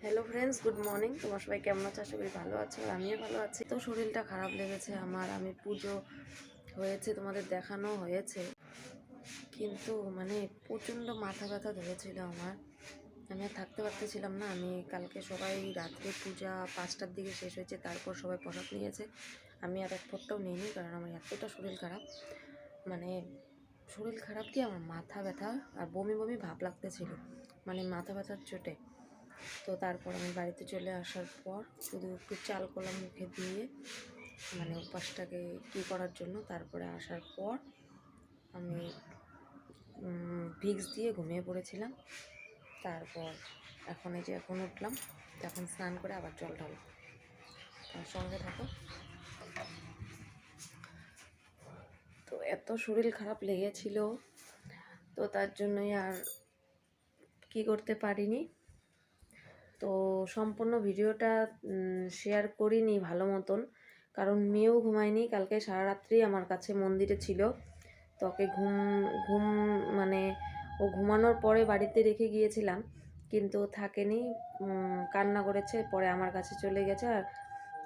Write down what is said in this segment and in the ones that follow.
Hello friends, good morning. তোমার সবাই কেমন আছো? আশা করি ভালো আছো, আর আমিও ভালো আছি। তো শরীরটা খারাপ লেগেছে আমার। আমি পুজো হয়েছে, তোমাদের দেখানো হয়েছে, কিন্তু প্রচণ্ড মাথা ব্যথা ধরেছিল আমার। আমি আর থাকতে পারতেছিলাম না। আমি কালকে সবাই রাত্রে পূজা 5টার দিকে শেষ হয়েছে, তারপর সবাই প্রসাদ নিয়েছে। আমি আর এক ফোঁটাও নিইনি, কারণ আমার এতটা শরীর খারাপ। শরীর খারাপ কি, আমার মাথা ব্যথা আর বমি বমি ভাব লাগতেছিল, মাথা ব্যথার চোটে। তো তারপর আমি বাড়িতে চলে আসার পর শুধু একটু চাল কলা মুখে দিয়ে উপাসটাকে কী করার জন্য, তারপরে আসার পর আমি ভিক্স দিয়ে ঘুমিয়ে পড়েছিলাম। তারপর এখন উঠলাম, এখন স্নান করে আবার জল ঢালো। তার সঙ্গে থাকো। তো এত শরীর খারাপ লেগেছিল, তো তার জন্যই আর কি করতে পারিনি। তো সম্পূর্ণ ভিডিওটা শেয়ার করিনি ভালো মতন, কারণ মেয়েও ঘুমায়নি। কালকে সারা রাত্রি আমার কাছে মন্দিরে ছিল। তো ওকে ঘুম ও ঘুমানোর পরে বাড়িতে রেখে গিয়েছিলাম, কিন্তু থাকেনি, কান্না করেছে। পরে আমার কাছে চলে গেছে, আর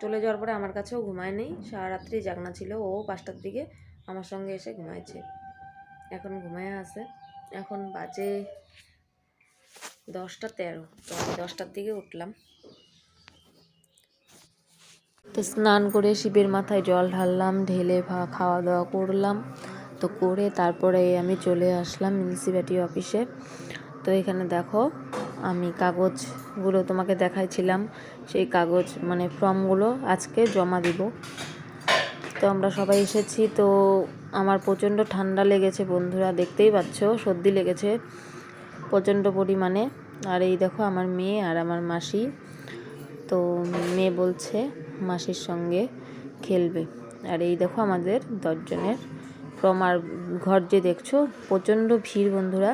চলে যাওয়ার পরে আমার কাছেও ঘুমায়নি। সারা রাত্রি জাগনা ছিল। ও 5টার দিকে আমার সঙ্গে এসে ঘুমাইছে। এখন ঘুমায় আছে। এখন বাজে 10টা 13। তো আমি 10টার দিকে উঠলাম। তো স্নান করে শিবের মাথায় জল ঢাললাম, ঢেলে খাওয়া দাওয়া করলাম। তো করে তারপরে আমি চলে আসলাম মিউনিসিপ্যালিটি অফিসে। তো এখানে দেখো, আমি কাগজগুলো তোমাকে দেখাইছিলাম, সেই কাগজ ফর্মগুলো আজকে জমা দিব। তো আমরা সবাই এসেছি। তো আমার প্রচণ্ড ঠান্ডা লেগেছে বন্ধুরা, দেখতেই পাচ্ছ, সর্দি লেগেছে প্রচণ্ড পরিমাণে। আর এই দেখো আমার মেয়ে আর আমার মাসি। তো মেয়ে বলছে মাসির সঙ্গে খেলবে। আর এই দেখো আমাদের 10 জনের ফর্ম। আর ঘর যে দেখছো, প্রচণ্ড ভিড় বন্ধুরা।